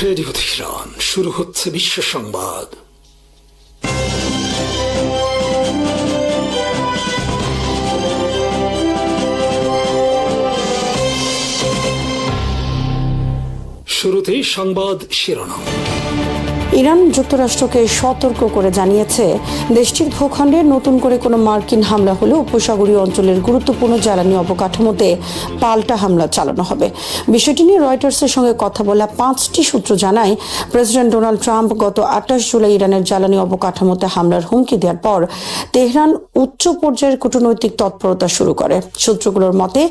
Radio Tehran, শুরু হচ্ছে বিশ্ব সংবাদ। শুরুতেই সংবাদ শিরোনাম। ইরান যুক্তরাষ্ট্রকে সতর্ক করে জানিয়েছে, দেশটির ভূখণ্ডে নতুন করে কোনো মার্কিন হামলা হলে উপসাগরীয় অঞ্চলের গুরুত্বপূর্ণ জ্বালানি অবকাঠামোতে পাল্টা হামলা চালানো হবে। বিষয়টি নিয়ে রয়টার্সের সঙ্গে কথা বলা 5টি সূত্র জানায়, প্রেসিডেন্ট ডোনাল্ড ট্রাম্প গত 28 জুলাই ইরানের জ্বালানি অবকাঠামোতে হামলার হুমকি দেওয়ার পর তেহরান উচ্চ পর্যায়ের কূটনৈতিক তৎপরতা শুরু করে। সূত্রগুলোর মতে,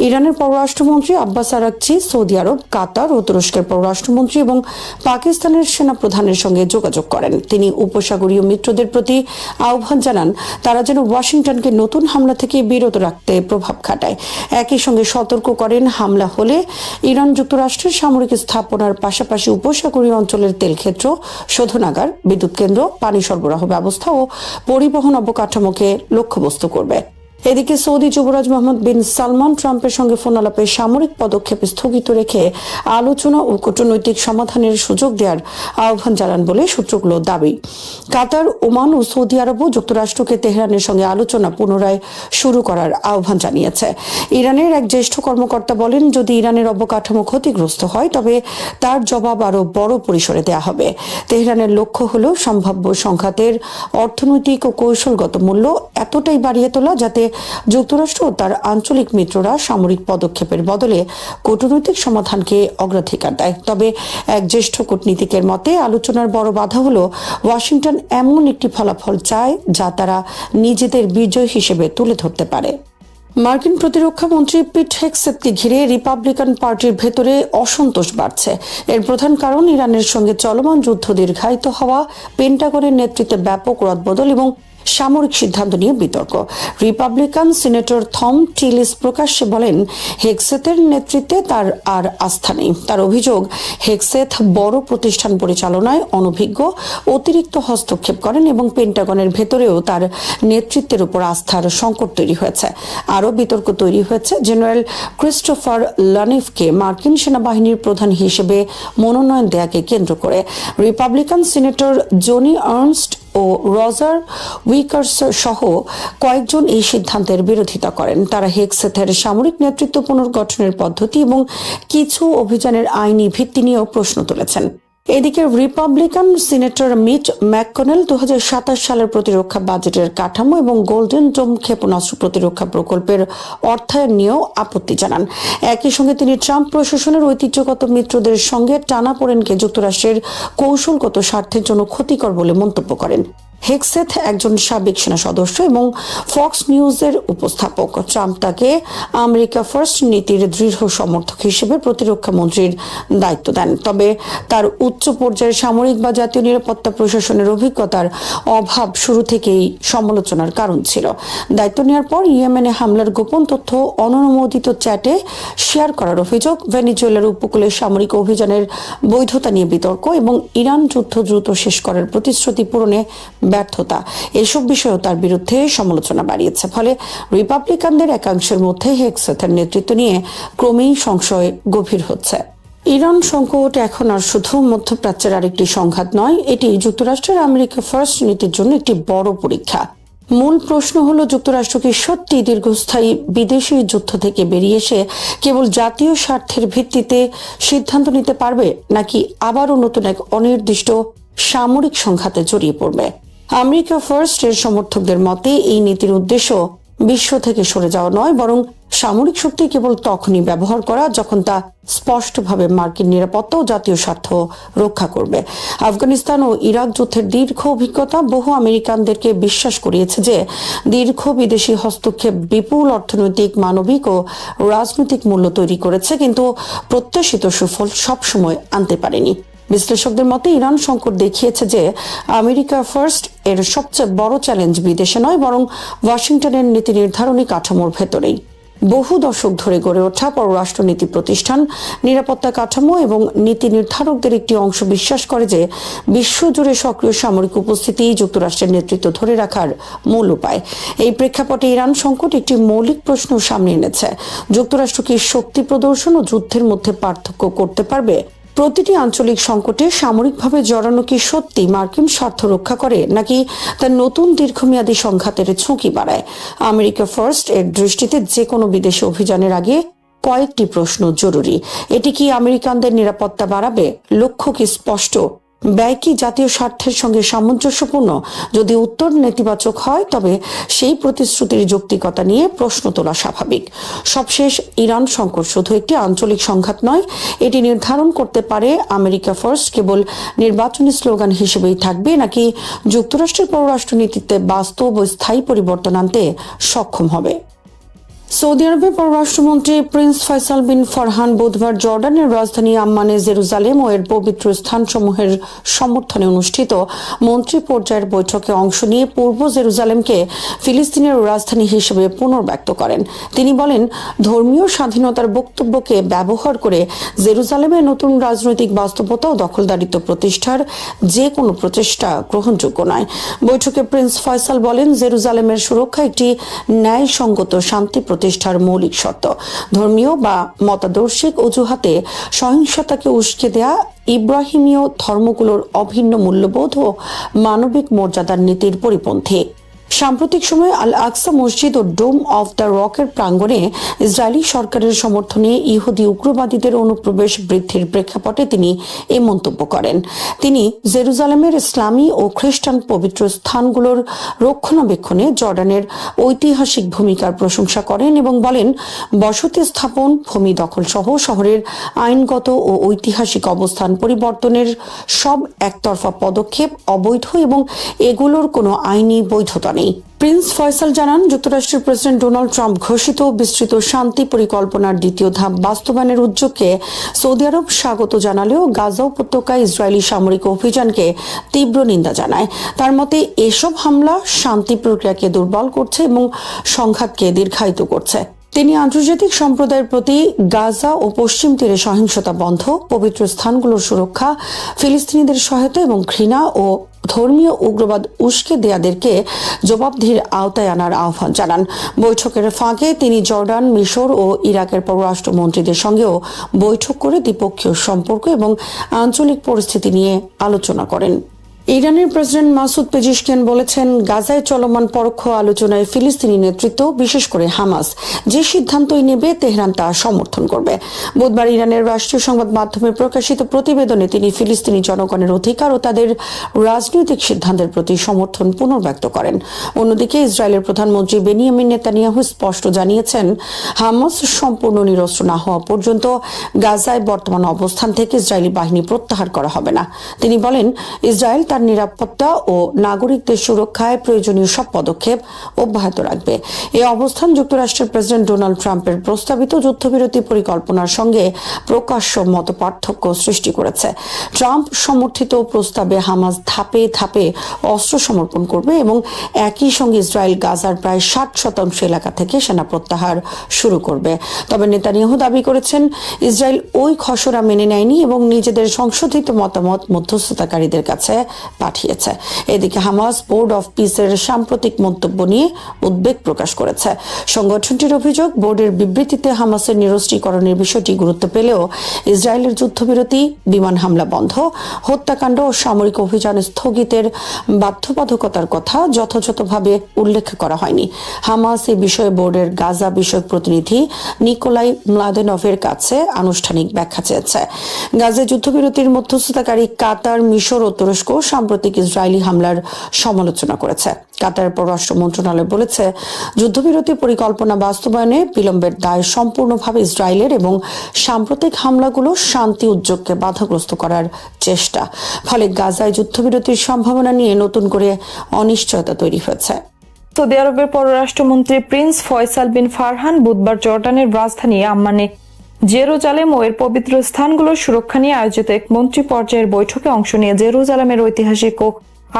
ইরানের পররাষ্ট্রমন্ত্রী আব্বাস আরাকচি সৌদি আরব, কাতার ও তুরস্কের পররাষ্ট্রমন্ত্রী এবং পাকিস্তানের সেনাপ্রধানের সঙ্গে যোগাযোগ করেন। তিনি উপসাগরীয় মিত্রদের প্রতি আহ্বান জানান, তারা যেন ওয়াশিংটনকে নতুন হামলা থেকে বিরত রাখতে প্রভাব খাটায়। একই সঙ্গে সতর্ক করেন, হামলা হলে ইরান যুক্তরাষ্ট্রের সামরিক স্থাপনার পাশাপাশি উপসাগরীয় অঞ্চলের তেলক্ষেত্র, শোধনাগার, বিদ্যুৎ কেন্দ্র, পানি সরবরাহ ব্যবস্থা ও পরিবহন অবকাঠামোকে লক্ষ্যবস্তু করবে। এদিকে সৌদি যুবরাজ মোহাম্মদ বিন সালমান ট্রাম্পের সঙ্গে ফোন আলাপে সামরিক পদক্ষেপ স্থগিত রেখে আলোচনা ও কূটনৈতিক সমাধানের সুযোগ দেওয়ার আহ্বান জানান বলে সূত্রগুলোর দাবি। কাতার, ওমান ও সৌদি আরবও যুক্তরাষ্ট্রকে তেহরানের সঙ্গে আলোচনা পুনরায় শুরু করার আহ্বান জানিয়েছে। ইরানের এক জ্যেষ্ঠ কর্মকর্তা বলেন, যদি ইরানের অবকাঠামো ক্ষতিগ্রস্ত হয় তবে তার জবাব আরও বড় পরিসরে দেওয়া হবে। তেহরানের লক্ষ্য হল সম্ভাব্য সংঘাতের অর্থনৈতিক ও কৌশলগত মূল্য এতটাই বাড়িয়ে তোলা যাতে যুক্তরাষ্ট্র ও তার আঞ্চলিক মিত্ররা সামরিক পদক্ষেপের বদলে কূটনৈতিক সমাধানকে অগ্রাধিকার দেয়। তবে এক জ্যেষ্ঠ কূটনীতিকের মতে, আলোচনার বড় বাধা হল ওয়াশিংটন এমন একটি ফলাফল চায় যা তারা নিজেদের বিজয় হিসেবে তুলে ধরতে পারে। মার্কিন প্রতিরক্ষা মন্ত্রী পিট হেগসেথকে ঘিরে রিপাবলিকান পার্টির ভেতরে অসন্তোষ বাড়ছে। এর প্রধান কারণ ইরানের সঙ্গে চলমান যুদ্ধ দীর্ঘায়িত হওয়া, পেন্টাগনের নেতৃত্বে ব্যাপক রদবদল এবং সামরিক সিদ্ধান্ত নিয়ে বিতর্ক। রিপাবলিকান সিনেটর থম টিলিস প্রকাশ্যে বলেন, হেগসেথের নেতৃত্বে তার আর আস্থা নেই। তার অভিযোগ, হেগসেথ বড় প্রতিষ্ঠান পরিচালনায় অনভিজ্ঞ, অতিরিক্ত হস্তক্ষেপ করেন এবং পেন্টাগনের ভেতরেও তার নেতৃত্বের উপর আস্থার সংকট তৈরি হয়েছে। আরও বিতর্ক তৈরি হয়েছে জেনারেল ক্রিস্টোফার লানিফকে মার্কিন সেনাবাহিনীর প্রধান হিসেবে মনোনয়ন দেয়াকে কেন্দ্র করে। রিপাবলিকান সিনেটর জনি আর্নস্ট ও রজার উইকার্স সহ কয়েকজন এই সিদ্ধান্তের বিরোধিতা করেন। তারা হেগসেথের সামরিক নেতৃত্ব পুনর্গঠনের পদ্ধতি এবং কিছু অভিযানের আইনি ভিত্তি নিয়েও প্রশ্ন তুলেছেন। এদিকে রিপাবলিকান সিনেটর মিট ম্যাককনেল 2027 সালের প্রতিরক্ষা বাজেটের কাঠামো এবং গোল্ডেন ডোম ক্ষেপণাস্ত্র প্রতিরক্ষা প্রকল্পের অর্থায়ন নিয়েও আপত্তি জানান। একই সঙ্গে তিনি ট্রাম্প প্রশাসনের ঐতিহ্যগত মিত্রদের সঙ্গে টানাপোড়েনকে যুক্তরাষ্ট্রের কৌশলগত স্বার্থের জন্য ক্ষতিকর বলে মন্তব্য করেন। হেগসেথ একজন সাবেক সেনা সদস্য এবং ফক্স নিউজের উপস্থাপক। ট্রাম্প তাকে আমেরিকা ফার্স্ট নীতির দৃঢ় সমর্থক হিসেবে প্রতিরক্ষা মন্ত্রীর দায়িত্ব দেন। তবে তার উচ্চ পর্যায়ের সামরিক বা জাতীয় নিরাপত্তা প্রশাসনের অভিজ্ঞতার অভাব শুরু থেকেই সমালোচনার কারণ ছিল। দায়িত্ব নেওয়ার পর ইয়েমেনে হামলার গোপন তথ্য অননুমোদিত চ্যাটে শেয়ার করার অভিযোগ, ভেনেজুয়েলার উপকূলে সামরিক অভিযানের বৈধতা নিয়ে বিতর্ক এবং ইরান যুদ্ধ দ্রুত শেষ করার প্রতিশ্রুতি পূরণে ব্যর্থতা, এসব বিষয়েও তার বিরুদ্ধে সমালোচনা বাড়িয়েছে। ফলে রিপাবলিকানদের একাংশের মধ্যে হেগসেথের নেতৃত্ব নিয়ে ক্রমেই সংশয় গভীর হচ্ছে। ইরান সংকট এখন আর শুধু মধ্যপ্রাচ্যের আরেকটি সংঘাত নয়, এটি যুক্তরাষ্ট্রের আমেরিকা ফার্স্ট নীতির জন্য একটি বড় পরীক্ষা। মূল প্রশ্ন হলো, যুক্তরাষ্ট্র কি সত্যি দীর্ঘস্থায়ী বিদেশি যুদ্ধ থেকে বেরিয়ে এসে কেবল জাতীয় স্বার্থের ভিত্তিতে সিদ্ধান্ত নিতে পারবে, নাকি আবারও নতুন এক অনির্দিষ্ট সামরিক সংঘাতে জড়িয়ে পড়বে? আমেরিকা ফার্স্ট এর সমর্থকদের মতে এই নীতির উদ্দেশ্য বিশ্ব থেকে সরে যাওয়া নয়, বরং সামরিক শক্তি কেবল তখনই ব্যবহার করা যখন তা স্পষ্টভাবে মার্কিন নিরাপত্তা ও জাতীয় স্বার্থ রক্ষা করবে। আফগানিস্তান ও ইরাক যুদ্ধের দীর্ঘ অভিজ্ঞতা বহু আমেরিকানদেরকে বিশ্বাস করিয়েছে যে দীর্ঘ বিদেশি হস্তক্ষেপ বিপুল অর্থনৈতিক, মানবিক ও রাজনৈতিক মূল্য তৈরি করেছে, কিন্তু প্রত্যাশিত সুফল সবসময় আনতে পারেনি। বিশ্লেষকদের মতে ইরান সংকট দেখিয়েছে যে আমেরিকা ফার্স্ট এর সবচেয়ে বড় চ্যালেঞ্জ বিদেশে নয়, বরং ওয়াশিংটনের নীতি নির্ধারণী কাঠামোর ভেতরেই। বহু দশক ধরে গড়ে ওঠা পররাষ্ট্রনীতি প্রতিষ্ঠান, নিরাপত্তা কাঠামো এবং নীতি নির্ধারকদের একটি অংশ বিশ্বাস করে যে বিশ্বজুড়ে সক্রিয় সামরিক উপস্থিতি যুক্তরাষ্ট্রের নেতৃত্ব ধরে রাখার মূল উপায়। এই প্রেক্ষাপটে ইরান সংকট একটি মৌলিক প্রশ্ন সামনে এনেছে, যুক্তরাষ্ট্র কি শক্তি প্রদর্শন ও যুদ্ধের মধ্যে পার্থক্য করতে পারবে? প্রতিটি আঞ্চলিক সংকটে সামরিকভাবে জড়ানো কি সত্যি মার্কিন স্বার্থ রক্ষা করে নাকি তার নতুন দীর্ঘমেয়াদী সংঘাতের ঝুঁকি বাড়ায়? আমেরিকা ফার্স্ট এর দৃষ্টিতে যে কোনো বিদেশি অভিযানের আগে কয়েকটি প্রশ্ন জরুরি। এটি কি আমেরিকানদের নিরাপত্তা বাড়াবে? লক্ষ্য কি স্পষ্ট? ব্যয় কি জাতীয় স্বার্থের সঙ্গে সামঞ্জস্যপূর্ণ? যদি উত্তর নেতিবাচক হয় তবে সেই প্রতিশ্রুতির যৌক্তিকতা নিয়ে প্রশ্ন তোলা স্বাভাবিক। সবশেষ, ইরান সংকট শুধু একটি আঞ্চলিক সংঘাত নয়, এটি নির্ধারণ করতে পারে আমেরিকা ফার্স্ট কেবল নির্বাচনী স্লোগান হিসেবেই থাকবে নাকি যুক্তরাষ্ট্রের পররাষ্ট্রনীতিতে বাস্তব ও স্থায়ী পরিবর্তন আনতে সক্ষম হবে। সৌদি আরবের পররাষ্ট্রমন্ত্রী প্রিন্স ফয়সাল বিন ফারহান বুধবার জর্ডানের রাজধানী আম্মানে জেরুজালেম ও এর পবিত্র স্থানসমূহের সমর্থনে অনুষ্ঠিত মন্ত্রী পর্যায়ের বৈঠকে অংশ নিয়ে পূর্ব জেরুজালেমকে ফিলিস্তিনের রাজধানী হিসেবে পুনর্ব্যক্ত করেন। তিনি বলেন, ধর্মীয় স্বাধীনতার বক্তব্যকে ব্যবহার করে জেরুজালেমে নতুন রাজনৈতিক বাস্তবতা ও দখলদারিত্ব প্রতিষ্ঠার যে কোনো প্রচেষ্টা গ্রহণযোগ্য নয়। বৈঠকে প্রিন্স ফয়সাল বলেন, জেরুজালেমের সুরক্ষা একটি ন্যায়সঙ্গত শান্তি প্রতিষ্ঠার মৌলিক শর্ত। ধর্মীয় বা মতাদর্শিক অজুহাতে সহিংসতাকে উস্কে দেয়া ইব্রাহিমীয় ধর্মগুলোর অভিন্ন মূল্যবোধ ও মানবিক মর্যাদার নীতির পরিপন্থী। সাম্প্রতিক সময়ে আল আকসা মসজিদ ও ডোম অফ দ্য রকের প্রাঙ্গণে ইসরায়েলি সরকারের সমর্থনে ইহুদি উগ্রবাদীদের অনুপ্রবেশ বৃদ্ধির প্রেক্ষাপটে তিনি এ মন্তব্য করেন। তিনি জেরুজালেমের ইসলামী ও খ্রিস্টান পবিত্র স্থানগুলোর রক্ষণাবেক্ষণে জর্ডানের ঐতিহাসিক ভূমিকার প্রশংসা করেন এবং বলেন, বসতি স্থাপন, ভূমি দখল সহ শহরের আইনগত ও ঐতিহাসিক অবস্থান পরিবর্তনের সব একতরফা পদক্ষেপ অবৈধ এবং এগুলোর কোনো আইনি বৈধতা নেই। প্রিন্স ফয়সাল জানান, যুক্তরাষ্ট্রের প্রেসিডেন্ট ডোনাল্ড ট্রাম্প ঘোষিত বিস্তৃত শান্তি পরিকল্পনার দ্বিতীয় ধাপ বাস্তবায়নের উদ্যোগকে সৌদি আরব স্বাগত জানালেও গাজা উপত্যকায় ইসরায়েলি সামরিক অভিযানকে তীব্র নিন্দা জানায়। তার মতে, এসব হামলা শান্তি প্রক্রিয়াকে দুর্বল করছে এবং সংঘাতকে দীর্ঘায়িত করছে। তিনি আন্তর্জাতিক সম্প্রদায়ের প্রতি গাজা ও পশ্চিম তীরে সহিংসতা বন্ধ, পবিত্র স্থানগুলোর সুরক্ষা, ফিলিস্তিনিদের সহায়তা এবং ঘৃণা ও ধর্মীয় উগ্রবাদ উস্কে দেয়াদেরকে জবাবদিহির আওতায় আনার আহ্বান জানান। বৈঠকের ফাঁকে তিনি জর্ডান, মিশর ও ইরাকের পররাষ্ট্রমন্ত্রীদের সঙ্গেও বৈঠক করে দ্বিপক্ষীয় সম্পর্ক এবং আঞ্চলিক পরিস্থিতি নিয়ে আলোচনা করেন। ইরানের প্রেসিডেন্ট মাসুদ পেজিশকিয়ান বলেছেন, গাজায় চলমান পরোক্ষ আলোচনায় ফিলিস্তিনি নেতৃত্ব, বিশেষ করে হামাস, যে সিদ্ধান্তই নেবে তেহরান তা সমর্থন করবে। বুধবার ইরানের রাষ্ট্রীয় সংবাদ মাধ্যমে প্রকাশিত প্রতিবেদনে তিনি ফিলিস্তিনি জনগণের অধিকার ও তাদের রাজনৈতিক সিদ্ধান্তের প্রতি সমর্থন পুনর্ব্যক্ত করেন। অন্যদিকে ইসরায়েলের প্রধানমন্ত্রী বেনিয়ামিন নেতানিয়াহু স্পষ্ট জানিয়েছেন, হামাস সম্পূর্ণ নিরস্ত্র না হওয়া পর্যন্ত গাজায় বর্তমান অবস্থান থেকে ইসরায়েলি বাহিনী প্রত্যাহার করা হবে না। তিনি বলেন, ইসরায়েল তার নিরাপত্তা ও নাগরিকদের সুরক্ষায় প্রয়োজনীয় সব পদক্ষেপ অব্যাহত রাখবে। এই অবস্থান যুক্তরাষ্ট্রের প্রেসিডেন্ট ডোনাল্ড ট্রাম্পের প্রস্তাবিত যুদ্ধবিরতি পরিকল্পনার সঙ্গে প্রকাশ্য মতপার্থক্য সৃষ্টি করেছে। ট্রাম্প সমর্থিত প্রস্তাবে হামাস ধাপে ধাপে অস্ত্র সমর্পণ করবে এবং একই সঙ্গে ইসরায়েল গাজার প্রায় 60% এলাকা থেকে সেনা প্রত্যাহার শুরু করবে। তবে নেতানিয়াহু দাবি করেছেন, ইসরায়েল ওই খসড়া মেনে নেয়নি এবং নিজেদের সংশোধিত মতামত মধ্যস্থতাকারীদের কাছে পাঠিয়েছে। এদিকে হামাস বোর্ড অফ পিসের সাম্প্রতিক মন্তব্য নিয়ে উদ্বেগ প্রকাশ করেছে। সংগঠনটির অভিযোগ, বোর্ডের বিবৃতিতে হামাসের নিরস্ত্রীকরণের বিষয়টি গুরুত্ব পেলেও ইসরায়েলের যুদ্ধবিরতি, বিমান হামলা বন্ধ, হত্যাকাণ্ড ও সামরিক অভিযান স্থগিতের বাধ্যবাধকতার কথা যথাযথভাবে উল্লেখ করা হয়নি। হামাস এই বিষয়ে বোর্ডের গাজা বিষয়ক প্রতিনিধি নিকোলাই ম্লাদেনভের কাছে আনুষ্ঠানিক ব্যাখ্যা চেয়েছে। গাজায় যুদ্ধবিরতির মধ্যস্থতাকারী কাতার, মিশর ও তুরস্ক সাম্প্রতিক ইসরায়েলি হামলার সমালোচনা করেছে। কাতারের পররাষ্ট্র মন্ত্রণালয় বলেছে, যুদ্ধবিরতি পরিকল্পনা বাস্তবায়নে বিলম্বের দায় সম্পূর্ণভাবে ইসরায়েলের এবং সাম্প্রতিক হামলাগুলো শান্তি উদ্যোগকে বাধাগ্রস্ত করার চেষ্টা। ফলে গাজায় যুদ্ধবিরতির সম্ভাবনা নিয়ে নতুন করে অনিশ্চয়তা তৈরি হয়েছে। সৌদি আরবের পররাষ্ট্রমন্ত্রী প্রিন্স ফয়সাল বিন ফারহান বুধবার জর্ডানের রাজধানী আম্মানে জেরুজালেম ও এর পবিত্র স্থানগুলোর সুরক্ষা নিয়ে আয়োজিত এক মন্ত্রী পর্যায়ের বৈঠকে অংশ নিয়ে জেরুজালেমের ঐতিহাসিক ও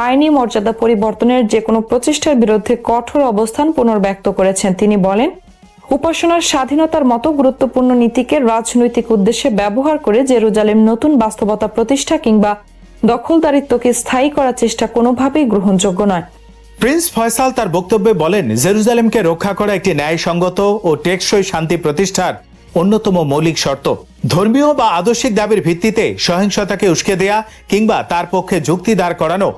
আইনি মর্যাদা পরিবর্তনের যে কোনো প্রচেষ্টার বিরুদ্ধে কঠোর অবস্থান পুনর্ব্যক্ত করেছেন। তিনি বলেন, উপাসনার স্বাধীনতার মতো গুরুত্বপূর্ণ নীতিকে রাজনৈতিক উদ্দেশ্যে ব্যবহার করে জেরুজালেম নতুন বাস্তবতা প্রতিষ্ঠা কিংবা দখলদারিত্বকে স্থায়ী করার চেষ্টা কোনোভাবেই গ্রহণযোগ্য নয়। প্রিন্স ফয়সাল তার বক্তব্যে বলেন, জেরুজালেমকে রক্ষা করা একটি ন্যায়সঙ্গত ও টেকসই শান্তি প্রতিষ্ঠার অন্যতম মৌলিক শর্ত। ধর্মীয় বা আদর্শিক দাবির ভিত্তিতে সহিংসতাকে উস্কে দেয়া কিংবা তার পক্ষে যুক্তি দাঁড় করানো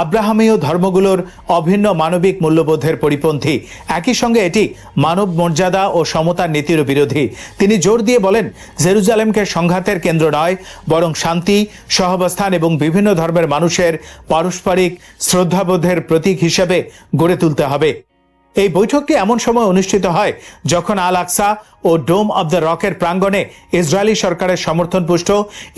আব্রাহামীয় ধর্মগুলোর অভিন্ন মানবিক মূল্যবোধের পরিপন্থী। একই সঙ্গে এটি মানব মর্যাদা ও সমতার নীতির বিরোধী। তিনি জোর দিয়ে বলেন, জেরুজালেমকে সংঘাতের কেন্দ্র নয়, বরং শান্তি, সহাবস্থান এবং বিভিন্ন ধর্মের মানুষের পারস্পরিক শ্রদ্ধাবোধের প্রতীক হিসেবে গড়ে তুলতে হবে। এই বৈঠকটি এমন সময় অনুষ্ঠিত হয় যখন আল আকসা ও ডোম অব দ্য রকের প্রাঙ্গণে ইসরায়েলি সরকারের সমর্থনপুষ্ট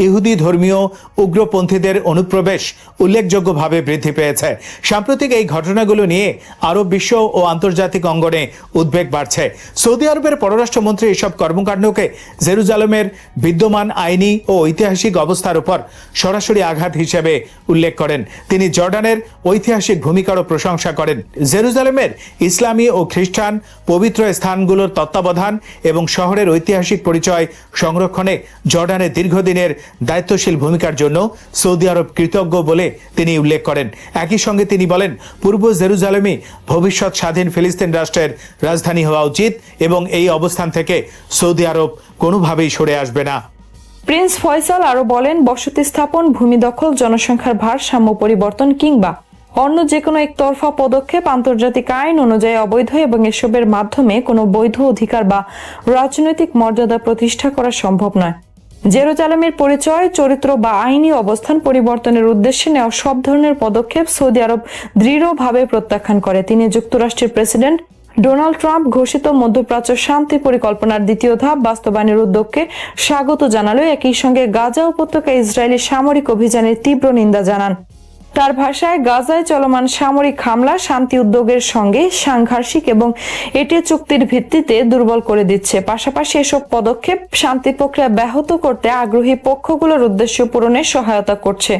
ইহুদি ধর্মীয় উগ্রপন্থীদের অনুপ্রবেশ উল্লেখযোগ্যভাবে বৃদ্ধি পেয়েছে। সাম্প্রতিক এই ঘটনাগুলো নিয়ে আরব বিশ্ব ও আন্তর্জাতিক অঙ্গনে উদ্বেগ বাড়ছে। সৌদি আরবের পররাষ্ট্রমন্ত্রী এসব কর্মকাণ্ডকে জেরুজালেমের বিদ্যমান আইনি ও ঐতিহাসিক অবস্থার উপর সরাসরি আঘাত হিসেবে উল্লেখ করেন। তিনি জর্ডানের ঐতিহাসিক ভূমিকারও প্রশংসা করেন। জেরুজালেমের ইসলামী ও খ্রিস্টান পবিত্র স্থানগুলোর তত্ত্বাবধান এবং শহরের ঐতিহাসিক পরিচয় সংরক্ষণে জর্ডানের দীর্ঘদিনের দায়িত্বশীল ভূমিকার জন্য সৌদি আরব কৃতজ্ঞ বলে তিনি উল্লেখ করেন। একই সঙ্গে তিনি বলেন, পূর্ব জেরুজালেমই ভবিষ্যৎ স্বাধীন ফিলিস্তিন রাষ্ট্রের রাজধানী হওয়া উচিত এবং এই অবস্থান থেকে সৌদি আরব কোনোভাবেই সরে আসবে না। প্রিন্স ফয়সাল আরো বলেন, বসতি স্থাপন, ভূমি দখল, জনসংখ্যার ভারসাম্য পরিবর্তন কিংবা অন্য যে কোনো একতরফা পদক্ষেপ আন্তর্জাতিক আইন অনুযায়ী অবৈধ এবং এসবের মাধ্যমে কোনো বৈধ অধিকার বা রাজনৈতিক মর্যাদা প্রতিষ্ঠা করা সম্ভব নয়। জেরুজালেমের পরিচয়, চরিত্র বা আইনি অবস্থান পরিবর্তনের উদ্দেশ্যে নেওয়া সব ধরনের পদক্ষেপ সৌদি আরব দৃঢ়ভাবে প্রত্যাখ্যান করে। তিনি যুক্তরাষ্ট্রের প্রেসিডেন্ট ডোনাল্ড ট্রাম্প ঘোষিত মধ্যপ্রাচ্য শান্তি পরিকল্পনার দ্বিতীয় ধাপ বাস্তবায়নের উদ্যোগকে স্বাগত জানালেও একই সঙ্গে গাজা উপত্যকায় ইসরায়েলি সামরিক অভিযানের তীব্র নিন্দা জানান। তার ভাষায়, গাজায় চলমান সামরিক হামলা শান্তি উদ্যোগের সঙ্গে সাংঘর্ষিক এবং এটি চুক্তির ভিত্তিতে দুর্বল করে দিচ্ছে। পাশাপাশি এসব পদক্ষেপ শান্তি প্রক্রিয়া ব্যাহত করতে আগ্রহী পক্ষগুলোর উদ্দেশ্য পূরণে সহায়তা করছে।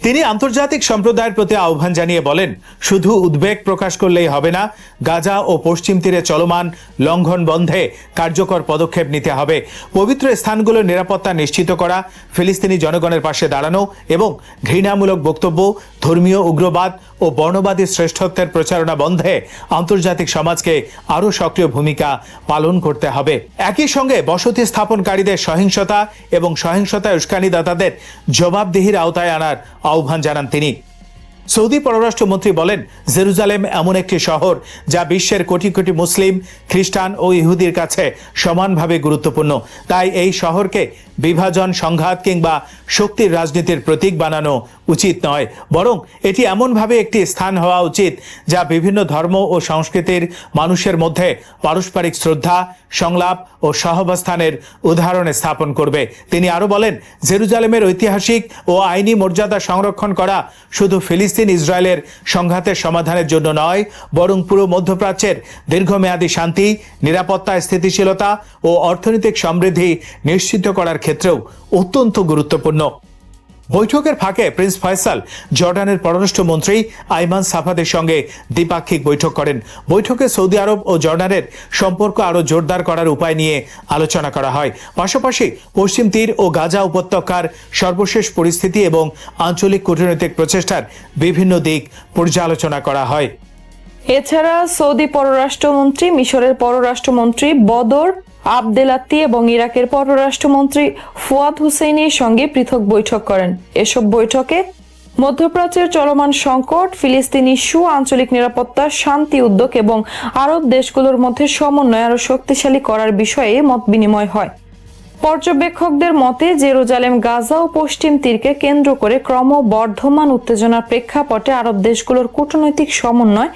তিনি আন্তর্জাতিক সম্প্রদায়ের প্রতি আহ্বান জানিয়ে বলেন, শুধু উদ্বেগ প্রকাশ করলেই হবে না, গাজা ও পশ্চিম তীরে চলমান লঙ্ঘন বন্ধে কার্যকর পদক্ষেপ নিতে হবে। পবিত্র স্থানগুলোর নিরাপত্তা নিশ্চিত করা, ফিলিস্তিনি জনগণের পাশে দাঁড়ানো এবং ঘৃণামূলক বক্তব্য, ধর্মীয় উগ্রবাদ ও বর্ণবাদী শ্রেষ্ঠত্বের প্রচারণা বন্ধে আন্তর্জাতিক সমাজকে আরও সক্রিয় ভূমিকা পালন করতে হবে। একই সঙ্গে বসতি স্থাপনকারীদের সহিংসতা এবং সহিংসতায় উস্কানিদাতাদের জবাবদিহির আওতায় আনার আহ্বান জানান তিনি। সৌদি পররাষ্ট্রমন্ত্রী বলেন, জেরুজালেম এমন একটি শহর যা বিশ্বের কোটি কোটি মুসলিম, খ্রিস্টান ও ইহুদির কাছে সমানভাবে গুরুত্বপূর্ণ। তাই এই শহরকে বিভাজন, সংঘাত কিংবা শক্তির রাজনীতির প্রতীক বানানো উচিত নয়, বরং এটি এমনভাবে একটি স্থান হওয়া উচিত যা বিভিন্ন ধর্ম ও সংস্কৃতির মানুষের মধ্যে পারস্পরিক শ্রদ্ধা, সংলাপ ও সহাবস্থানের উদাহরণ স্থাপন করবে। তিনি আরো বলেন, জেরুজালেমের ঐতিহাসিক ও আইনি মর্যাদা সংরক্ষণ করা শুধু ফিলিস্তিন ইসরায়েলের সংঘাতের সমাধানের জন্য নয়, বরং পুরো মধ্যপ্রাচ্যের দীর্ঘমেয়াদী শান্তি, নিরাপত্তা, স্থিতিশীলতা ও অর্থনৈতিক সমৃদ্ধি নিশ্চিত করার ক্ষেত্রেও অত্যন্ত গুরুত্বপূর্ণ। বৈঠকের ফাঁকে প্রিন্স ফয়সাল জর্ডানের পররাষ্ট্রমন্ত্রী আইমান সাফাদের সঙ্গে দ্বিপাক্ষিক বৈঠক করেন। বৈঠকে সৌদি আরব ও জর্ডানের সম্পর্ক আরও জোরদার করার উপায় নিয়ে আলোচনা করা হয়। পাশাপাশি পশ্চিম তীর ও গাজা উপত্যকার সর্বশেষ পরিস্থিতি এবং আঞ্চলিক কূটনৈতিক প্রচেষ্টার বিভিন্ন দিক পর্যালোচনা করা হয়। এছাড়া সৌদি পররাষ্ট্রমন্ত্রী, মিশরের পররাষ্ট্রমন্ত্রী বদর আবদেলাত্তি এবং ইরাকের পররাষ্ট্রমন্ত্রী ফুয়াদ হুসেইনের সঙ্গে পৃথক বৈঠক করেন। এসব বৈঠকে মধ্যপ্রাচ্যের চলমান সংকট, ফিলিস্তিন ইস্যু, আঞ্চলিক নিরাপত্তা, শান্তি উদ্যোগ এবং আরব দেশগুলোর মধ্যে সমন্বয় আরও শক্তিশালী করার বিষয়ে মত বিনিময় হয়। পর্যবেক্ষকদের মতে, জেরুজালেম, গাজা ও পশ্চিম তীরকে কেন্দ্র করে ক্রমবর্ধমান উত্তেজনার প্রেক্ষাপটে আরব দেশগুলোর কূটনৈতিক সমন্বয়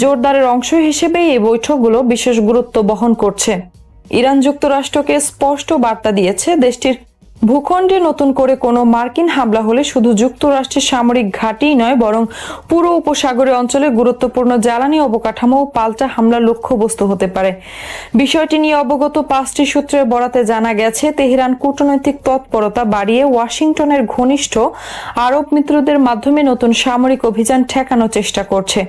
জোরদারের অংশ হিসেবে এই বৈঠকগুলো বিশেষ গুরুত্ব বহন করছে। ইরান যুক্তরাষ্ট্রকে স্পষ্ট বার্তা দিয়েছে, দেশটির ভূখণ্ডে নতুন করে কোনো মার্কিন হামলা হলে শুধু যুক্তরাষ্ট্রের সামরিক ঘাঁটিই নয়, বরং পুরো উপসাগরীয় অঞ্চলে গুরুত্বপূর্ণ জ্বালানি অবকাঠামো পাল্টা হামলার লক্ষ্যবস্তু হতে পারে। বিষয়টি নিয়ে অবগত 5টি সূত্রের বরাতে জানা গেছে, তেহরান কূটনৈতিক তৎপরতা বাড়িয়ে ওয়াশিংটনের ঘনিষ্ঠ আরব মিত্রদের মাধ্যমে নতুন সামরিক অভিযান ঠেকানোর চেষ্টা করছে।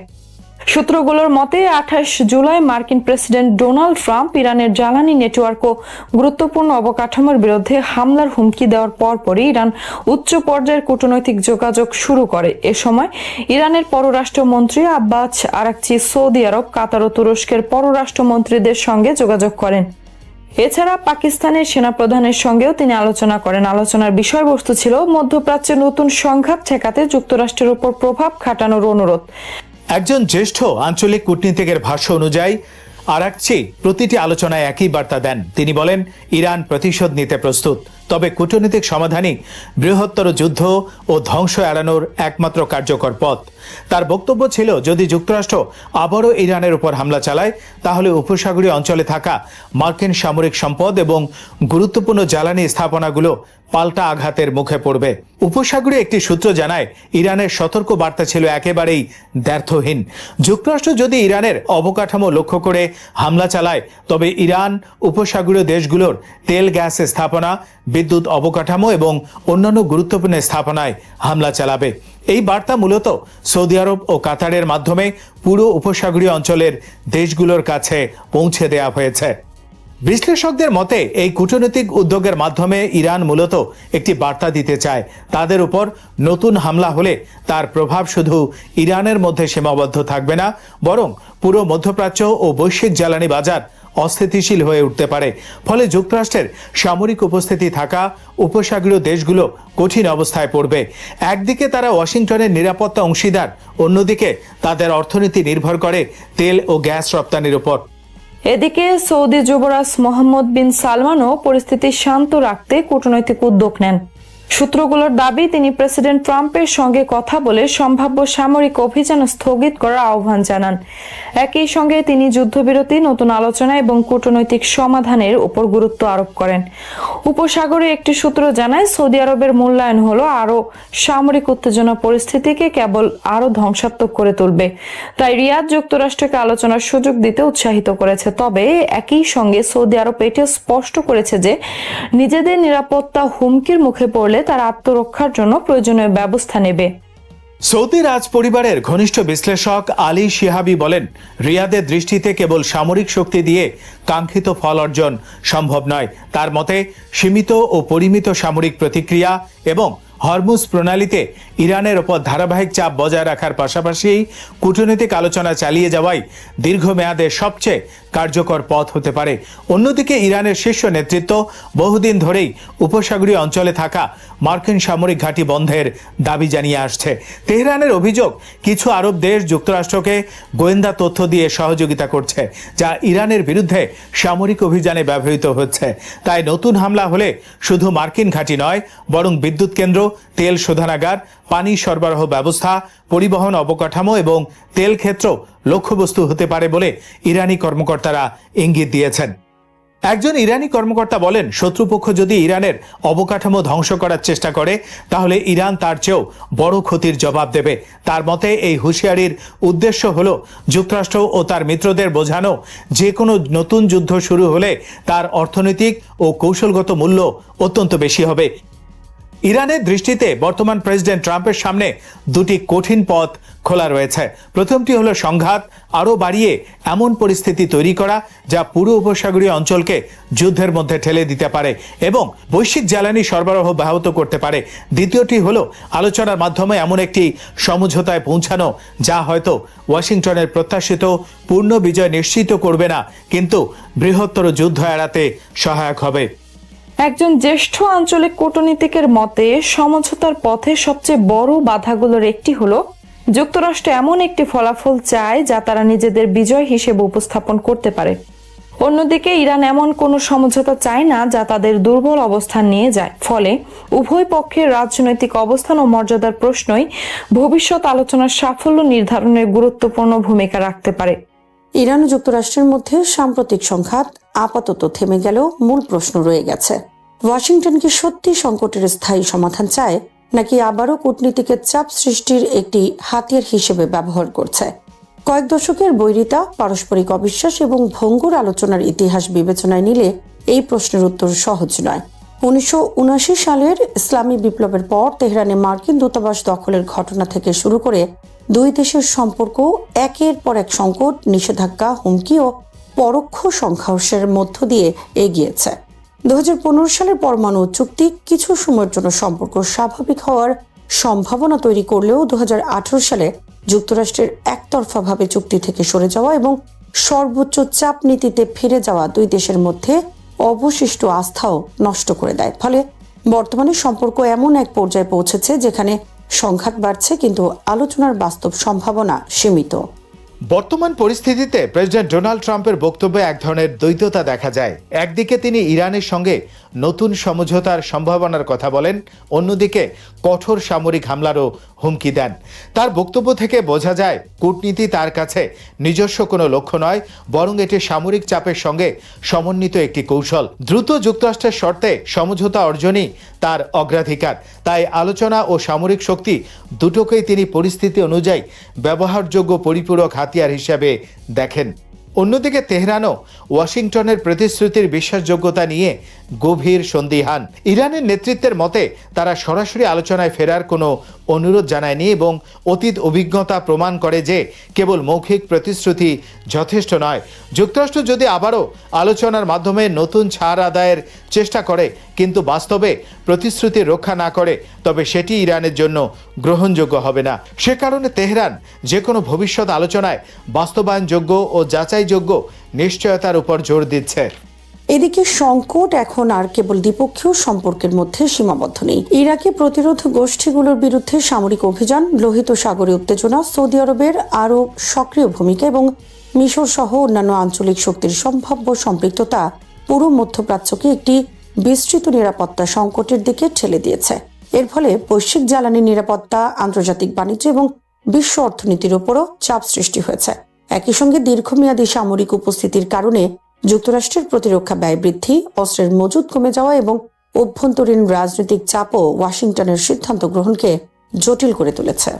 সূত্রগুলোর মতে 28 জুলাই মার্কিন প্রেসিডেন্ট ডোনাল্ড ট্রাম্প ইরানের জ্বালানি নেটওয়ার্ক ও গুরুত্বপূর্ণ অবকাঠামোর বিরুদ্ধে হামলার হুমকি দেওয়ার পরপরই ইরান উচ্চ পর্যায়ের কূটনৈতিক যোগাযোগ শুরু করে। এ সময় ইরানের পররাষ্ট্রমন্ত্রী আব্বাস আরাকচি সৌদি আরব, কাতার ও তুরস্কের পররাষ্ট্রমন্ত্রীদের সঙ্গে যোগাযোগ করেন। এছাড়া পাকিস্তানের সেনাপ্রধানের সঙ্গেও তিনি আলোচনা করেন। আলোচনার বিষয়বস্তু ছিল মধ্যপ্রাচ্যে নতুন সংঘাত ঠেকাতে যুক্তরাষ্ট্রের উপর প্রভাব খাটানোর অনুরোধ। একজন জ্যেষ্ঠ আঞ্চলিক কূটনীতিকের ভাষ্য অনুযায়ী আরাকচি প্রতিটি আলোচনায় একই বার্তা দেন। তিনি বলেন, ইরান প্রতিশোধ নিতে প্রস্তুত, তবে কূটনৈতিক সমাধানই বৃহত্তর যুদ্ধ ও ধ্বংস এড়ানোর একমাত্র কার্যকর পথ। তার বক্তব্য ছিল, যদি যুক্তরাষ্ট্র আবারও ইরানের উপর হামলা চালায় তাহলে উপসাগরীয় অঞ্চলে থাকা মার্কিন সামরিক সম্পদ এবং গুরুত্বপূর্ণ জ্বালানি স্থাপনাগুলো পাল্টা আঘাতের মুখে পড়বে। উপসাগরীয় একটি সূত্র জানায়, ইরানের সতর্ক বার্তা ছিল একেবারেই দ্ব্যর্থহীন। যুক্তরাষ্ট্র যদি ইরানের অবকাঠামো লক্ষ্য করে হামলা চালায় তবে ইরান উপসাগরীয় দেশগুলোর তেল গ্যাস স্থাপনা, বিদ্যুৎ অবকাঠামো এবং অন্যান্য গুরুত্বপূর্ণ স্থাপনায় হামলা চালাবে। এই বার্তা মূলত সৌদি আরব ও কাতারের মাধ্যমে পুরো উপসাগরীয় অঞ্চলের দেশগুলোর কাছে পৌঁছে দেওয়া হয়েছে। বিশ্লেষকদের মতে এই কূটনৈতিক উদ্যোগের মাধ্যমে ইরান মূলত একটি বার্তা দিতে চায়, তাদের উপর নতুন হামলা হলে তার প্রভাব শুধু ইরানের মধ্যে সীমাবদ্ধ থাকবে না, বরং পুরো মধ্যপ্রাচ্য ও বৈশ্বিক জ্বালানি বাজার অস্থিতিশীল হয়ে উঠতে পারে। ফলে যুক্তরাষ্ট্রের সামরিক উপস্থিতি থাকা উপসাগরীয় দেশগুলো কঠিন অবস্থায় পড়বে। একদিকে তারা ওয়াশিংটনের নিরাপত্তা অংশীদার, অন্যদিকে তাদের অর্থনীতি নির্ভর করে তেল ও গ্যাস রপ্তানির উপর। এদিকে সৌদি যুবরাজ মোহাম্মদ বিন সালমানও পরিস্থিতি শান্ত রাখতে কূটনৈতিক উদ্যোগ নেন। সূত্রগুলোর দাবি, তিনি প্রেসিডেন্ট ট্রাম্পের সঙ্গে কথা বলে সম্ভাব্য সামরিক অভিযান স্থগিত করার আহ্বান জানান। একই সঙ্গে তিনি যুদ্ধবিরতি, নতুন আলোচনা এবং কূটনৈতিক সমাধানের উপর গুরুত্ব আরোপ করেন। উপসাগরে একটি সূত্র জানায়, সৌদি আরবের মূল্যায়ন হলো আরও সামরিক উত্তেজনা পরিস্থিতিকে কেবল আরও ধ্বংসাত্মক করে তুলবে। তাই রিয়াদ যুক্তরাষ্ট্রকে আলোচনার সুযোগ দিতে উৎসাহিত করেছে। তবে একই সঙ্গে সৌদি আরব এটিও স্পষ্ট করেছে যে নিজেদের নিরাপত্তা হুমকির মুখে পড়লে তার আত্মরক্ষার জন্য প্রয়োজনীয় ব্যবস্থা নেবে। সৌদি রাজ পরিবারের ঘনিষ্ঠ বিশ্লেষক আলী শিহাবি বলেন, রিয়াদের দৃষ্টিতে কেবল সামরিক শক্তি দিয়ে কাঙ্ক্ষিত ফল অর্জন সম্ভব নয়। তার মতে সীমিত ও পরিমিত সামরিক প্রতিক্রিয়া এবং হরমুজ প্রণালীতে ইরানের ওপর ধারাবাহিক চাপ বজায় রাখার পাশাপাশি কূটনৈতিক আলোচনা চালিয়ে যাওয়াই দীর্ঘমেয়াদে সবচেয়ে কার্যকর পথ হতে পারে। অন্যদিকে ইরানের শীর্ষ নেতৃত্ব বহুদিন ধরেই উপসাগরীয় অঞ্চলে থাকা মার্কিন সামরিক ঘাঁটি বন্ধের দাবি জানিয়ে আসছে। তেহরানের অভিযোগ, কিছু আরব দেশ যুক্তরাষ্ট্রকে গোয়েন্দা তথ্য দিয়ে সহযোগিতা করছে, যা ইরানের বিরুদ্ধে সামরিক অভিযানে ব্যবহৃত হচ্ছে। তাই নতুন হামলা হলে শুধু মার্কিন ঘাঁটি নয়, বরং বিদ্যুৎ কেন্দ্র, তেল শোধনাগার, পানি সরবরাহ ব্যবস্থা, পরিবহন অবকাঠামো এবং তেল ক্ষেত্র লক্ষ্যবস্তু হতে পারে বলে ইরানি কর্মকর্তারা ইঙ্গিত দিয়েছেন। একজন ইরানি কর্মকর্তা বলেন, শত্রুপক্ষ যদি ইরানের অবকাঠামো ধ্বংস করার চেষ্টা করে তাহলে ইরান তার চেয়েও বড় ক্ষতির জবাব দেবে। তার মতে এই হুঁশিয়ারির উদ্দেশ্য হল যুক্তরাষ্ট্র ও তার মিত্রদের বোঝানো, যে কোনো নতুন যুদ্ধ শুরু হলে তার অর্থনৈতিক ও কৌশলগত মূল্য অত্যন্ত বেশি হবে। ইরানের দৃষ্টিতে বর্তমান প্রেসিডেন্ট ট্রাম্পের সামনে দুটি কঠিন পথ খোলা রয়েছে। প্রথমটি হলো সংঘাত আরও বাড়িয়ে এমন পরিস্থিতি তৈরি করা যা পুরো উপসাগরীয় অঞ্চলকে যুদ্ধের মধ্যে ঠেলে দিতে পারে এবং বৈশ্বিক জ্বালানি সরবরাহ ব্যাহত করতে পারে। দ্বিতীয়টি হলো আলোচনার মাধ্যমে এমন একটি সমঝোতায় পৌঁছানো যা হয়তো ওয়াশিংটনের প্রত্যাশিত পূর্ণ বিজয় নিশ্চিত করবে না, কিন্তু বৃহত্তর যুদ্ধ এড়াতে সহায়ক হবে। একজন জ্যেষ্ঠ আঞ্চলিক কূটনীতিকের মতে, সমঝোতার পথে সবচেয়ে বড় বাধাগুলোর একটি হলো যুক্তরাষ্ট্র এমন একটি ফলাফল চায় যা তারা নিজেদের বিজয় হিসেবে উপস্থাপন করতে পারে। অন্যদিকে ইরান এমন কোনো সমঝোতা চায় না যা তাদের দুর্বল অবস্থান নিয়ে যায়। ফলে উভয় পক্ষের রাজনৈতিক অবস্থান ও মর্যাদার প্রশ্নই ভবিষ্যৎ আলোচনার সাফল্য নির্ধারণের গুরুত্বপূর্ণ ভূমিকা রাখতে পারে। ইরান ও যুক্তরাষ্ট্রের মধ্যে সাম্প্রতিক সংঘাত আপাতত থেমে গেলেও মূল প্রশ্ন রয়ে গেছে, ওয়াশিংটন কি সত্যি সংকটের স্থায়ী সমাধান চায় নাকি আবারও কূটনীতিকের চাপ সৃষ্টির একটি হাতিয়ার হিসেবে ব্যবহার করছে? কয়েক দশকের বৈরিতা, পারস্পরিক অবিশ্বাস এবং ভঙ্গুর আলোচনার ইতিহাস বিবেচনায় নিলে এই প্রশ্নের উত্তর সহজ নয়। 1979 সালের ইসলামী বিপ্লবের পর তেহরানে মার্কিন দূতাবাস দখলের ঘটনা থেকে শুরু করে দুই দেশের সম্পর্ক একের পর এক সংকট, নিষেধাজ্ঞা, হুমকি ও পরোক্ষ সংঘর্ষের মধ্য দিয়ে এগিয়েছে। 2015 সালের পরমাণু চুক্তি কিছু সময়ের জন্য সম্পর্ক স্বাভাবিক হওয়ার সম্ভাবনা তৈরি করলেও 2018 সালে যুক্তরাষ্ট্রের একতরফাভাবে চুক্তি থেকে সরে যাওয়া এবং সর্বোচ্চ চাপ নীতিতে ফিরে যাওয়া দুই দেশের মধ্যে অবশিষ্ট আস্থাও নষ্ট করে দেয়। ফলে বর্তমানে সম্পর্ক এমন এক পর্যায়ে পৌঁছেছে যেখানে সংঘাত বাড়ছে, কিন্তু আলোচনার বাস্তব সম্ভাবনা সীমিত। বর্তমান পরিস্থিতিতে প্রেসিডেন্ট ডোনাল্ড ট্রাম্পের বক্তব্যে এক ধরনের দ্বৈততা দেখা যায়। একদিকে তিনি ইরানের সঙ্গে নতুন সমঝোতার সম্ভাবনার কথা বলেন, অন্যদিকে কঠোর সামরিক হামলারও হুমকি দেন। তার বক্তব্য থেকে বোঝা যায় কূটনীতি তার কাছে নিজস্ব কোনো লক্ষ্য নয়, বরং এটি সামরিক চাপের সঙ্গে সমন্বিত একটি কৌশল। দ্রুত যুক্তরাষ্ট্রের শর্তে সমঝোতা অর্জনই তার অগ্রাধিকার। তাই আলোচনা ও সামরিক শক্তি দুটোকেই তিনি পরিস্থিতি অনুযায়ী ব্যবহারযোগ্য পরিপূরক হাতিয়ার হিসেবে দেখেন। অন্যদিকে তেহরানও ওয়াশিংটনের প্রতিশ্রুতির বিশ্বাসযোগ্যতা নিয়ে গভীর সন্দিহান। ইরানের নেতৃত্বের মতে তারা সরাসরি আলোচনায় ফেরার কোনো অনুরোধ জানায়নি এবং অতীত অভিজ্ঞতা প্রমাণ করে যে কেবল মৌখিক প্রতিশ্রুতি যথেষ্ট নয়। যুক্তরাষ্ট্র যদি আবারও আলোচনার মাধ্যমে নতুন ছাড় আদায়ের চেষ্টা করে কিন্তু বাস্তবে প্রতিশ্রুতি রক্ষা না করে, তবে সেটি ইরানের জন্য গ্রহণযোগ্য হবে না। সে কারণে তেহরান যে কোনো ভবিষ্যৎ আলোচনায় বাস্তবায়নযোগ্য ও যাচাইযোগ্য নিশ্চয়তার উপর জোর দিচ্ছে। এদিকে সংকট এখন আর কেবল দ্বিপক্ষীয় সম্পর্কের মধ্যে সীমাবদ্ধ নেই। ইরাকে প্রতিরোধ গোষ্ঠীগুলোর বিরুদ্ধে সামরিক অভিযান, লোহিত সাগরে উত্তেজনা, সৌদি আরবের আরও সক্রিয় ভূমিকা এবং মিশর সহ অন্যান্য আঞ্চলিক শক্তির সম্ভাব্য সম্পৃক্ততা পুরো মধ্যপ্রাচ্যকে একটি বিস্তৃত নিরাপত্তা সংকটের দিকে ঠেলে দিয়েছে। এর ফলে বৈশ্বিক জ্বালানি নিরাপত্তা, আন্তর্জাতিক বাণিজ্য এবং বিশ্ব অর্থনীতির উপরও চাপ সৃষ্টি হয়েছে। একই সঙ্গে দীর্ঘমেয়াদী সামরিক উপস্থিতির কারণে যুক্তরাষ্ট্রের প্রতিরক্ষা ব্যয় বৃদ্ধি, অস্ত্রের মজুত কমে যাওয়া এবং অভ্যন্তরীণ রাজনৈতিক চাপও ওয়াশিংটনের সিদ্ধান্ত গ্রহণকে জটিল করে তুলেছে।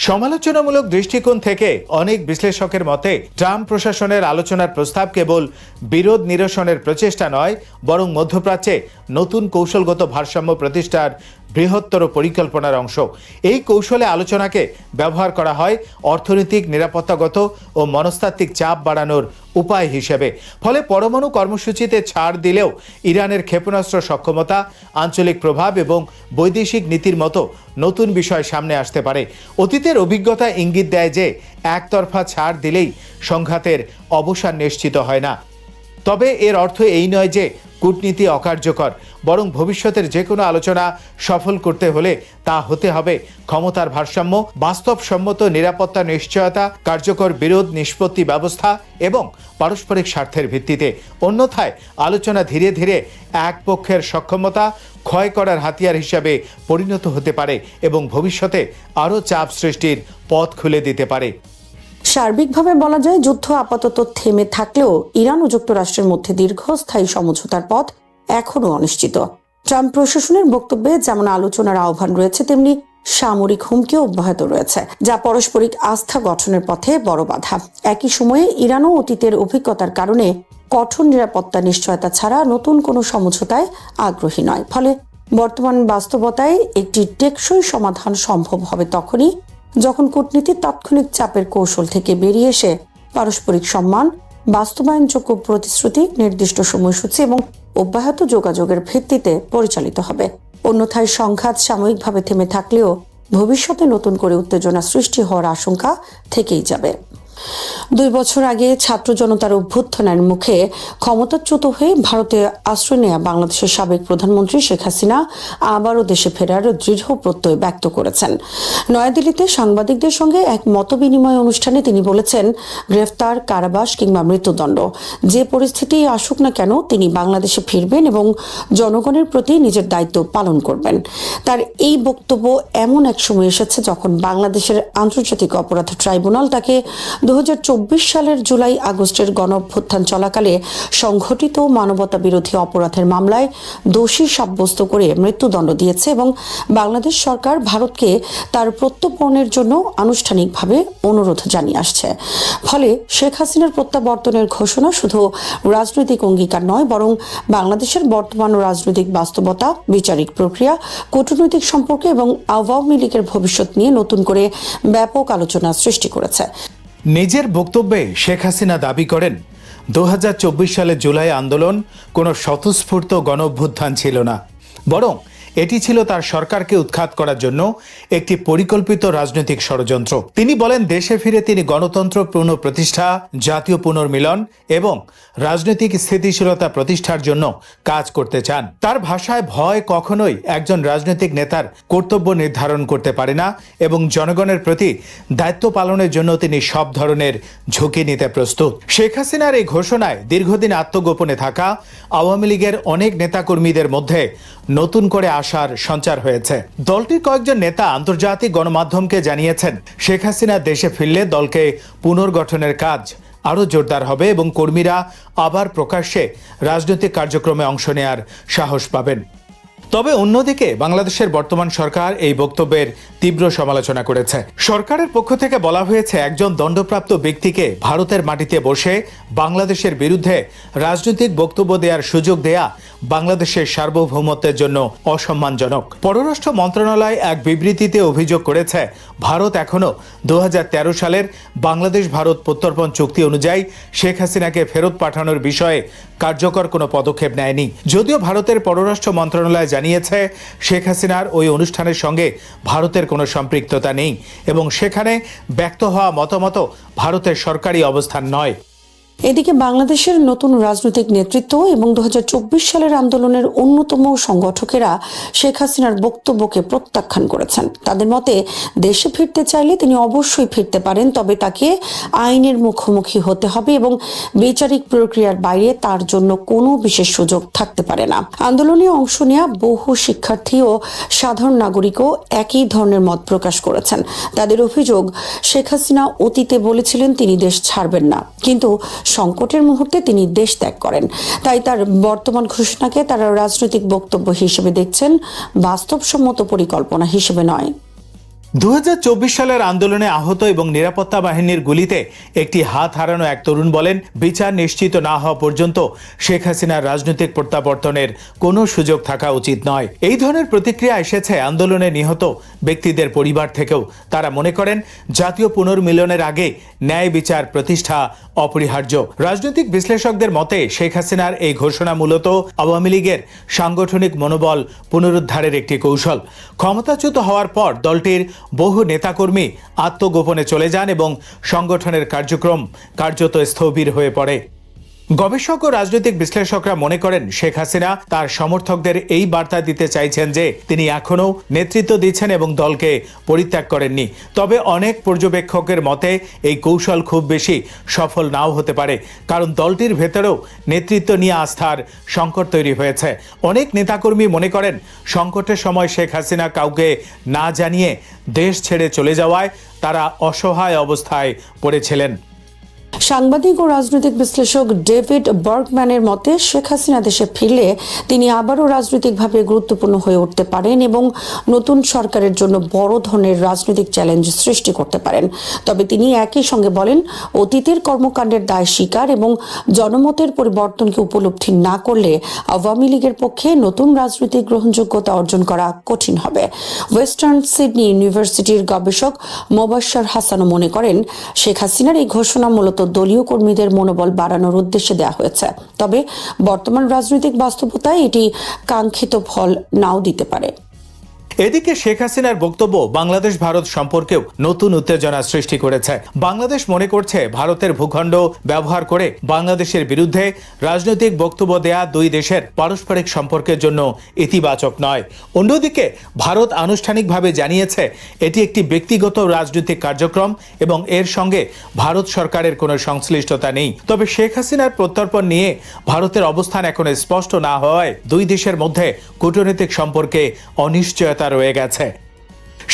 সমালোচনামূলক দৃষ্টিকোণ থেকে অনেক বিশ্লেষকের মতে ট্রাম্প প্রশাসনের আলোচনার প্রস্তাব কেবল বিরোধ নিরসনের প্রচেষ্টা নয়, বরং মধ্যপ্রাচ্যে নতুন কৌশলগত ভারসাম্য প্রতিষ্ঠার বৃহত্তর পরিকল্পনার অংশ। এই কৌশলে আলোচনাকে ব্যবহার করা হয় অর্থনৈতিক, নিরাপত্তাগত ও মনস্তাত্ত্বিক চাপ বাড়ানোর উপায় হিসেবে। ফলে পরমাণু কর্মসূচিতে ছাড় দিলেও ইরানের ক্ষেপণাস্ত্র সক্ষমতা, আঞ্চলিক প্রভাব এবং বৈদেশিক নীতির মতো নতুন বিষয় সামনে আসতে পারে। অতীতের অভিজ্ঞতা ইঙ্গিত দেয় যে একতরফা ছাড় দিলেই সংঘাতের অবসান নিশ্চিত হয় না। তবে এর অর্থ এই নয় যে কূটনীতি অকার্যকর, বরং ভবিষ্যতের যে কোনো আলোচনা সফল করতে হলে তা হতে হবে ক্ষমতার ভারসাম্য, বাস্তবসম্মত নিরাপত্তা নিশ্চয়তা, কার্যকর বিরোধ নিষ্পত্তি ব্যবস্থা এবং পারস্পরিক স্বার্থের ভিত্তিতে। অন্যথায় আলোচনা ধীরে ধীরে এক পক্ষের সক্ষমতা ক্ষয় করার হাতিয়ার হিসাবে পরিণত হতে পারে এবং ভবিষ্যতে আরও চাপ সৃষ্টির পথ খুলে দিতে পারে। সার্বিকভাবে বলা যায়, যুদ্ধ আপাতত থেমে থাকলেও ইরান ও যুক্তরাষ্ট্রের মধ্যে দীর্ঘস্থায়ী সমঝোতার পথ এখনও অনিশ্চিত। ট্রাম্প প্রশাসনের বক্তব্যে যেমন আলোচনার আহ্বান রয়েছে, তেমনি সামরিক হুমকিও অব্যাহত রয়েছে, যা পারস্পরিক আস্থা গঠনের পথে বড় বাধা। একই সময়ে ইরানও অতীতের অভিজ্ঞতার কারণে কঠোর নিরাপত্তা নিশ্চয়তা ছাড়া নতুন কোনো সমঝোতায় আগ্রহী নয়। ফলে বর্তমান বাস্তবতায় একটি টেকসই সমাধান সম্ভব হবে তখনই যখন কূটনীতির তাৎক্ষণিক চাপের কৌশল থেকে বেরিয়ে এসে পারস্পরিক সম্মান, বাস্তবায়নযোগ্য প্রতিশ্রুতি, নির্দিষ্ট সময়সূচি এবং অব্যাহত যোগাযোগের ভিত্তিতে পরিচালিত হবে। অন্যথায় সংঘাত সাময়িকভাবে থেমে থাকলেও ভবিষ্যতে নতুন করে উত্তেজনা সৃষ্টি হওয়ার আশঙ্কা থেকেই যাবে। 2 বছর আগে ছাত্র জনতার অভ্যুত্থানের মুখে ক্ষমতাচ্যুত হয়ে ভারতে আশ্রয় নেয়া বাংলাদেশের সাবেক প্রধানমন্ত্রী শেখ হাসিনা আবারও দেশে ফেরার দৃঢ় প্রত্যয় ব্যক্ত করেছেন। নয়াদিল্লিতে সাংবাদিকদের সঙ্গে এক মতবিনিময় অনুষ্ঠানে তিনি বলেছেন, গ্রেফতার, কারাবাস কিংবা মৃত্যুদণ্ড, যে পরিস্থিতি আসুক না কেন তিনি বাংলাদেশে ফিরবেন এবং জনগণের প্রতি নিজের দায়িত্ব পালন করবেন। তার এই বক্তব্য এমন এক সময় এসেছে যখন বাংলাদেশের আন্তর্জাতিক অপরাধ ট্রাইব্যুনাল তাকে 2024 সালের জুলাই আগস্টের গণঅভ্যুত্থান চলাকালে সংঘটিত মানবতা বিরোধী অপরাধের মামলায় দোষী সাব্যস্ত করে মৃত্যুদণ্ড দিয়েছে এবং বাংলাদেশ সরকার ভারতকে তার প্রত্যর্পণের জন্য আনুষ্ঠানিকভাবে অনুরোধ জানিয়ে আসছে। ফলে শেখ হাসিনার প্রত্যাবর্তনের ঘোষণা শুধু রাজনৈতিক অঙ্গীকার নয়, বরং বাংলাদেশের বর্তমান রাজনৈতিক বাস্তবতা, বিচারিক প্রক্রিয়া, কূটনৈতিক সম্পর্ক এবং আওয়ামী লীগের ভবিষ্যৎ নিয়ে নতুন করে ব্যাপক আলোচনা সৃষ্টি করেছে। নিজের বক্তব্যে শেখ হাসিনা দাবি করেন, 2024 সালের জুলাই আন্দোলন কোনো স্বতঃস্ফূর্ত গণঅভ্যুত্থান ছিল না, বরং এটি ছিল তার সরকারকে উৎখাত করার জন্য একটি পরিকল্পিত রাজনৈতিক ষড়যন্ত্র। তিনি বলেন, দেশে ফিরে তিনি গণতন্ত্র পুনঃপ্রতিষ্ঠা, জাতীয় পুনর্মিলন এবং রাজনৈতিক স্থিতিশীলতা প্রতিষ্ঠার জন্য কাজ করতে চান। তার ভাষায়, ভয় কখনোই একজন রাজনৈতিক নেতার কর্তব্য নির্ধারণ করতে পারে না এবং জনগণের প্রতি দায়িত্ব পালনের জন্য তিনি সব ধরনের ঝুঁকি নিতে প্রস্তুত। শেখ হাসিনার এই ঘোষণায় দীর্ঘদিন আত্মগোপনে থাকা আওয়ামী লীগের অনেক নেতাকর্মীদের মধ্যে নতুন করে আশার সঞ্চার হয়েছে। দলটির কয়েকজন নেতা আন্তর্জাতিক গণমাধ্যমকে জানিয়েছেন, শেখ হাসিনা দেশে ফিরলে দলকে পুনর্গঠনের কাজ আরও জোরদার হবে এবং কর্মীরা আবার প্রকাশ্যে রাজনৈতিক কার্যক্রমে অংশ নেয়ার সাহস পাবেন। তবে অন্যদিকে বাংলাদেশের বর্তমান সরকার এই বক্তব্যের তীব্র সমালোচনা করেছে। সরকারের পক্ষ থেকে বলা হয়েছে, একজন দণ্ডপ্রাপ্ত ব্যক্তিকে ভারতের মাটিতে বসে বাংলাদেশের বিরুদ্ধে রাজনৈতিক বক্তব্য দেওয়ার সুযোগ দেয়া বাংলাদেশের সার্বভৌমত্বের জন্য অসম্মানজনক। পররাষ্ট্র মন্ত্রণালয় এক বিবৃতিতে অভিযোগ করেছে, ভারত এখনও 2013 সালের বাংলাদেশ ভারত প্রত্যর্পণ চুক্তি অনুযায়ী শেখ হাসিনাকে ফেরত পাঠানোর বিষয়ে কার্যকর কোনো পদক্ষেপ নেয়নি। যদিও ভারতের পররাষ্ট্র মন্ত্রণালয় জানিয়েছে, শেখ হাসিনার ওই অনুষ্ঠানের সঙ্গে ভারতের কোনো সম্পৃক্ততা নেই এবং সেখানে ব্যক্ত হওয়া মতামত ভারতের সরকারি অবস্থান নয়। এদিকে বাংলাদেশের নতুন রাজনৈতিক নেতৃত্ব এবং 2024 সালের আন্দোলনের অন্যতম সংগঠকেরা শেখ হাসিনার বক্তব্যকে প্রত্যাখ্যান করেছেন। তাদের মতে, দেশে ফিরতে চাইলে তিনি অবশ্যই ফিরতে পারেন, তবে তাকে আইনের মুখোমুখি হতে হবে এবং বিচারিক প্রক্রিয়ার বাইরে তার জন্য কোনো বিশেষ সুযোগ থাকতে পারে না। আন্দোলনে অংশ নেওয়া বহু শিক্ষার্থী ও সাধারণ নাগরিকও একই ধরনের মত প্রকাশ করেছেন। তাদের অভিযোগ, শেখ হাসিনা অতীতে বলেছিলেন তিনি দেশ ছাড়বেন না, কিন্তু সংকটের মুহূর্তে তিনি দেশ ত্যাগ করেন। তাই তার বর্তমান ঘোষণাকে তারা রাজনৈতিক বক্তব্য হিসেবে দেখছেন, বাস্তবসম্মত পরিকল্পনা হিসেবে নয়। 2024 সালের আন্দোলনে আহত এবং নিরাপত্তা বাহিনীর গুলিতে একটি হাত হারানো এক তরুণ বলেন, বিচার নিশ্চিত না হওয়া পর্যন্ত শেখ হাসিনার রাজনৈতিক প্রত্যাবর্তনের কোনো সুযোগ থাকা উচিত নয়। এই ধরনের প্রতিক্রিয়া এসেছে আন্দোলনে নিহত ব্যক্তিদের পরিবার থেকেও। তারা মনে করেন, জাতীয় পুনর্মিলনের আগে ন্যায় বিচার প্রতিষ্ঠা অপরিহার্য। রাজনৈতিক বিশ্লেষকদের মতে, শেখ হাসিনার এই ঘোষণা মূলত আওয়ামী লীগের সাংগঠনিক মনোবল পুনরুদ্ধারের একটি কৌশল। ক্ষমতাচ্যুত হওয়ার পর দলটির বহু নেতাকর্মী আত্মগোপনে চলে যান এবং সংগঠনের কার্যক্রম কার্যত স্থবির হয়ে পড়ে। গবেষক ও রাজনৈতিক বিশ্লেষকরা মনে করেন, শেখ হাসিনা তার সমর্থকদের এই বার্তা দিতে চাইছেন যে তিনি এখনও নেতৃত্ব দিচ্ছেন এবং দলকে পরিত্যাগ করেননি। তবে অনেক পর্যবেক্ষকের মতে এই কৌশল খুব বেশি সফল নাও হতে পারে, কারণ দলটির ভেতরেও নেতৃত্ব নিয়ে আস্থার সংকট তৈরি হয়েছে। অনেক নেতাকর্মী মনে করেন, সংকটের সময় শেখ হাসিনা কাউকে না জানিয়ে দেশ ছেড়ে চলে যাওয়ায় তারা অসহায় অবস্থায় পড়েছিলেন। সাংবাদিক ও রাজনৈতিক বিশ্লেষক ডেভিড বার্গম্যানের মতে, শেখ হাসিনা দেশে ফিরলে তিনি আবারও রাজনৈতিকভাবে গুরুত্বপূর্ণ হয়ে উঠতে পারেন এবং নতুন সরকারের জন্য বড় ধরনের রাজনৈতিক চ্যালেঞ্জ সৃষ্টি করতে পারেন। তবে তিনি একই সঙ্গে বলেন, অতীতের কর্মকাণ্ডের দায় স্বীকার এবং জনমতের পরিবর্তনকে উপলব্ধি না করলে আওয়ামী লীগের পক্ষে নতুন রাজনৈতিক গ্রহণযোগ্যতা অর্জন করা কঠিন হবে। ওয়েস্টার্ন সিডনি ইউনিভার্সিটির গবেষক মোবাশ্শর হাসানও মনে করেন, শেখ হাসিনার এই ঘোষণা মূলত দলীয় কর্মীদের মনোবল বাড়ানোর উদ্দেশ্যে দেওয়া হয়েছে। তবে বর্তমান রাজনৈতিক বাস্তবতায় এটি কাঙ্ক্ষিত ফল নাও দিতে পারে। এদিকে শেখ হাসিনার বক্তব্য বাংলাদেশ ভারত সম্পর্কেও নতুন উত্তেজনা সৃষ্টি করেছে। বাংলাদেশ মনে করছে, ভারতের ভূখণ্ড ব্যবহার করে বাংলাদেশের বিরুদ্ধে রাজনৈতিক বক্তব্য দেয়া দুই দেশের পারস্পরিক সম্পর্কের জন্য ইতিবাচক নয়। অন্যদিকে ভারত আনুষ্ঠানিকভাবে জানিয়েছে এটি একটি ব্যক্তিগত রাজনৈতিক কার্যক্রম এবং এর সঙ্গে ভারত সরকারের কোনো সংশ্লিষ্টতা নেই। তবে শেখ হাসিনার প্রত্যর্পণ নিয়ে ভারতের অবস্থান এখনো স্পষ্ট না হওয়ায় দুই দেশের মধ্যে কূটনৈতিক সম্পর্কে অনিশ্চয়তা রয়ে গেছে।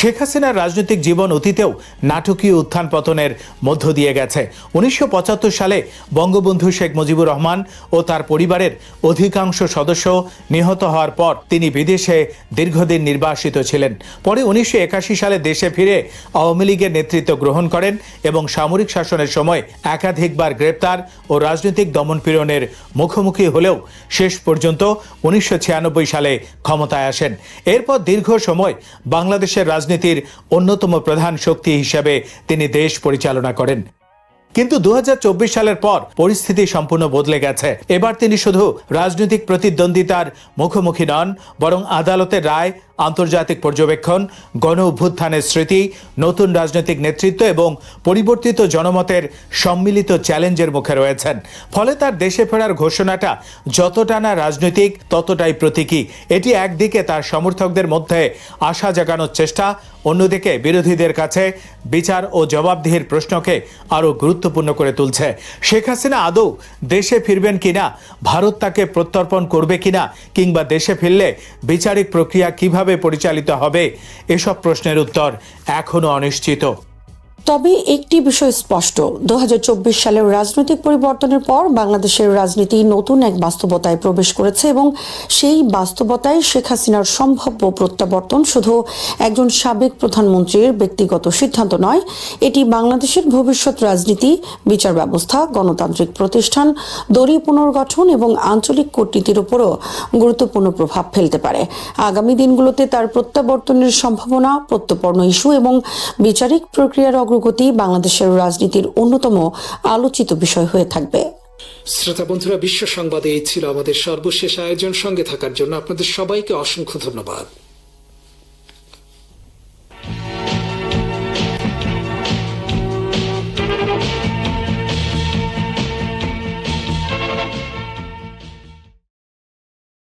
শেখ হাসিনার রাজনৈতিক জীবন অতীতেও নাটকীয় উত্থান পতনের মধ্য দিয়ে গেছে। 1975 সালে বঙ্গবন্ধু শেখ মুজিবুর রহমান ও তার পরিবারের অধিকাংশ সদস্য নিহত হওয়ার পর তিনি বিদেশে দীর্ঘদিন নির্বাসিত ছিলেন। পরে 1981 সালে দেশে ফিরে আওয়ামী লীগের নেতৃত্ব গ্রহণ করেন এবং সামরিক শাসনের সময় একাধিকবার গ্রেপ্তার ও রাজনৈতিক দমনপীড়নের মুখোমুখি হলেও শেষ পর্যন্ত 1996 সালে ক্ষমতায় আসেন। এরপর দীর্ঘ সময় বাংলাদেশের রাজনীতির অন্যতম প্রধান শক্তি হিসেবে তিনি দেশ পরিচালনা করেন। কিন্তু 2024 সালের পর পরিস্থিতি সম্পূর্ণ বদলে গেছে। এবার তিনি শুধু রাজনৈতিক প্রতিদ্বন্দ্বিতার মুখোমুখি নন, বরং আদালতের রায়, আন্তর্জাতিক পর্যবেক্ষণ, গণ অভ্যুত্থানের স্মৃতি, নতুন রাজনৈতিক নেতৃত্ব এবং পরিবর্তিত জনমতের সম্মিলিত চ্যালেঞ্জের মুখে রয়েছেন। ফলে তার দেশে ফেরার ঘোষণাটা যতটা না রাজনৈতিক, ততটাই প্রতীকী। এটি একদিকে তার সমর্থকদের মধ্যে আশা জাগানোর চেষ্টা, অন্যদিকে বিরোধীদের কাছে বিচার ও জবাবদিহির প্রশ্নকে আরও গুরুত্বপূর্ণ করে তুলছে। শেখ হাসিনা আদৌ দেশে ফিরবেন কিনা, ভারত তাকে প্রত্যর্পণ করবে কিনা, কিংবা দেশে ফিরলে বিচারিক প্রক্রিয়া কিভাবে পরিচালিত হবে, এসব প্রশ্নের উত্তর এখনো অনিশ্চিত। তবে একটি বিষয় স্পষ্ট, 2024 সালের রাজনৈতিক পরিবর্তনের পর বাংলাদেশের রাজনীতি নতুন এক বাস্তবতায় প্রবেশ করেছে এবং সেই বাস্তবতায় শেখ হাসিনার সম্ভাব্য প্রত্যাবর্তন শুধু একজন সাবেক প্রধানমন্ত্রীর ব্যক্তিগত সিদ্ধান্ত নয়, এটি বাংলাদেশের ভবিষ্যৎ রাজনীতি, বিচার ব্যবস্থা, গণতান্ত্রিক প্রতিষ্ঠান, দলীয় পুনর্গঠন এবং আঞ্চলিক কূটনীতির উপরও গুরুত্বপূর্ণ প্রভাব ফেলতে পারে। আগামী দিনগুলোতে তার প্রত্যাবর্তনের সম্ভাবনা, প্রত্যর্পণ ইস্যু এবং বিচারিক প্রক্রিয়ার অগ্রগতি বাংলাদেশের রাজনীতির অন্যতম আলোচিত বিষয় হয়ে থাকবে। শ্রোতা বন্ধুরা, বিশ্ব সংবাদে এই ছিল আমাদের সর্বশেষ আয়োজন। সঙ্গে থাকার জন্য আপনাদের সবাইকে অসংখ্য ধন্যবাদ।